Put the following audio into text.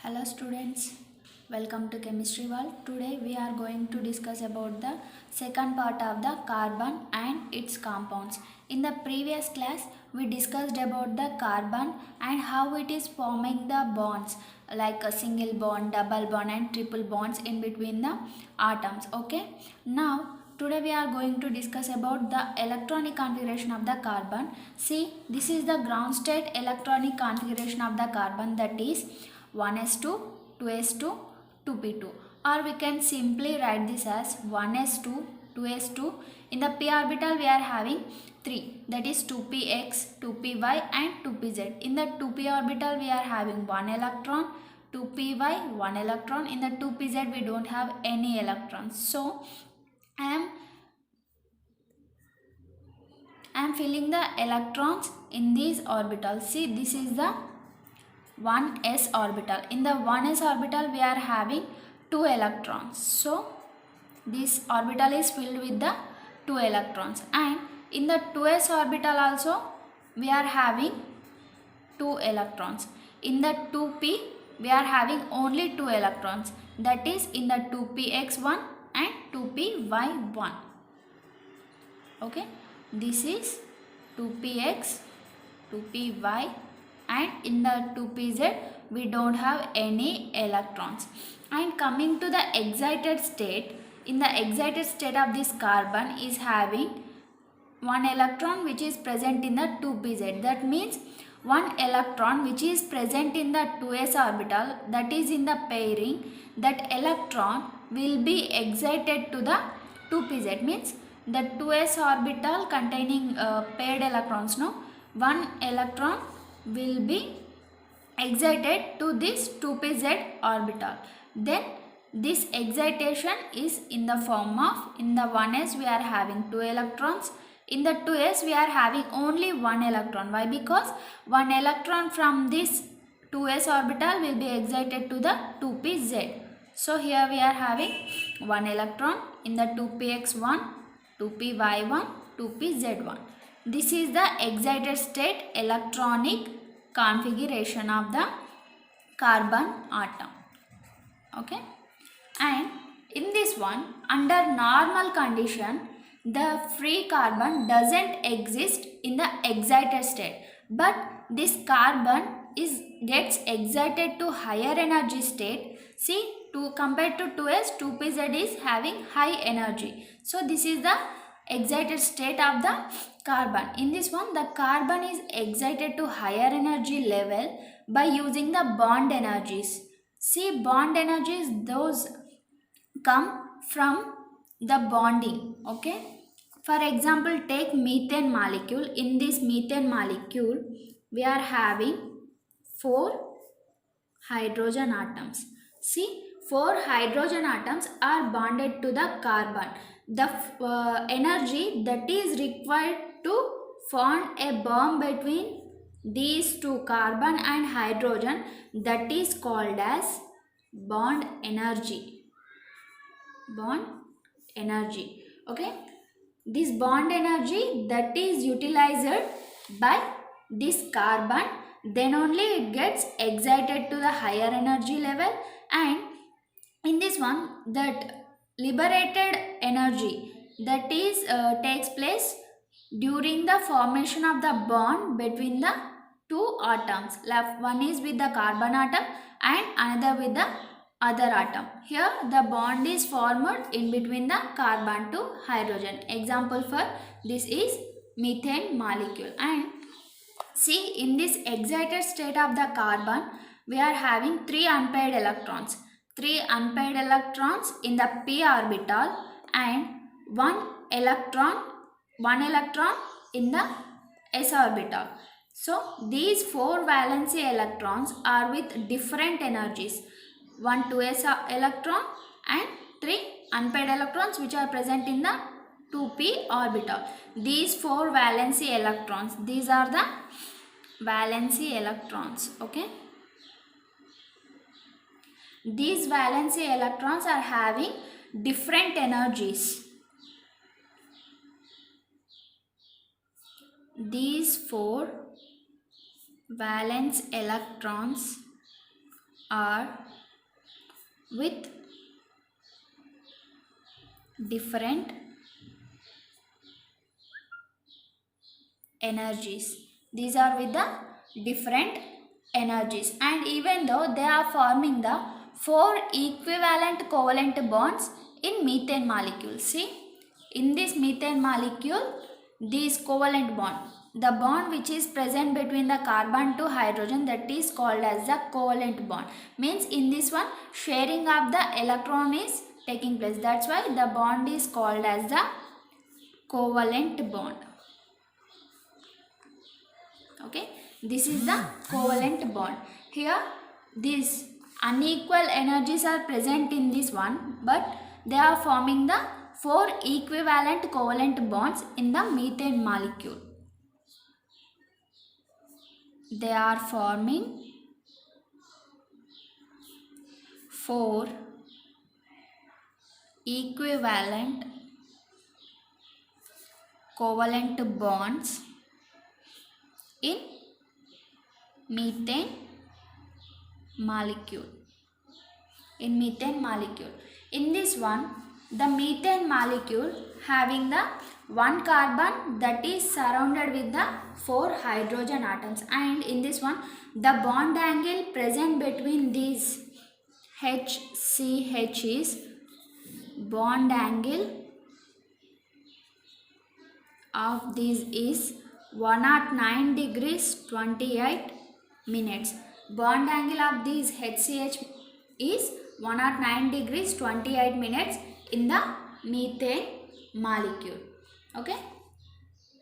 Hello students, welcome to Chemistry World. Today we are going to discuss about the second part of the carbon and its compounds. In the previous class we discussed about the carbon and how it is forming the bonds like a single bond, double bond and triple bonds in between the atoms. Okay. Now today we are going to discuss about the electronic configuration of the carbon. See, this is the ground state electronic configuration of the carbon, that is 1s2, 2s2, 2p2, or we can simply write this as 1s2, 2s2. In the p orbital we are having 3, that is 2px, 2py and 2pz. In the 2p orbital we are having 1 electron, 2py 1 electron. In the 2pz we don't have any electrons. So I am filling the electrons in these orbitals. See, this is the 1s orbital. In the 1s orbital we are having 2 electrons. So this orbital is filled with the 2 electrons, and in the 2s orbital also we are having 2 electrons. In the 2p we are having only 2 electrons, that is in the 2px1 and 2py1. Okay, this is 2px, 2py, and in the 2pz we don't have any electrons. And coming to the excited state, in the excited state of this carbon is having 1 electron which is present in the 2pz. That means 1 electron which is present in the 2s orbital, that is in the pairing, that electron will be excited to the 2pz. Means the 2s orbital containing paired electrons, no, 1 electron will be excited to this 2pz orbital. Then this excitation is in the form of, in the 1s we are having 2 electrons, in the 2s we are having only 1 electron. Why? Because 1 electron from this 2s orbital will be excited to the 2pz. So here we are having 1 electron in the 2px1, 2py1, 2pz1. This is the excited state electronic configuration of the carbon atom. Okay, and in this one, under normal condition, the free carbon doesn't exist in the excited state, but this carbon gets excited to higher energy state. See, compared to 2s, 2pz is having high energy. So this is the excited state of the carbon. In this one, the carbon is excited to higher energy level by using the bond energies. See, bond energies, those come from the bonding. Okay, for example, take methane molecule. In this methane molecule we are having 4 hydrogen atoms. See, 4 hydrogen atoms are bonded to the carbon. The energy that is required to form a bond between these two, carbon and hydrogen, that is called as bond energy. Bond energy. Okay, this bond energy that is utilized by this carbon, then only it gets excited to the higher energy level, and in this one, that liberated energy that is takes place during the formation of the bond between the two atoms. One is with the carbon atom and another with the other atom. Here the bond is formed in between the carbon to hydrogen. Example for this is methane molecule. And see, in this excited state of the carbon we are having 3 unpaired electrons. 3 unpaired electrons in the p orbital and 1 electron in the s orbital. So these 4 valency electrons are with different energies. 1 2s electron and 3 unpaired electrons which are present in the 2p orbital. These 4 valency electrons, these are the valency electrons. Okay, these valency electrons are having different energies. These 4 valence electrons are with different energies. These are with the different energies, and even though they are forming the 4 equivalent covalent bonds in methane molecule. See, in this methane molecule, this covalent bond, the bond which is present between the carbon to hydrogen, that is called as the covalent bond. Means in this one, sharing of the electron is taking place. That's why the bond is called as the covalent bond. Okay, this is the covalent bond. Here these unequal energies are present in this one, but they are forming the 4 equivalent covalent bonds in the methane molecule. They are forming 4 equivalent covalent bonds in methane molecule. In methane molecule, in this one, the methane molecule having the 1 carbon that is surrounded with the 4 hydrogen atoms, and in this one, the bond angle present between these HCH is bond angle of this is 109 degrees 28 minutes. Bond angle of this HCH is 109 degrees 28 minutes in the methane molecule. Okay.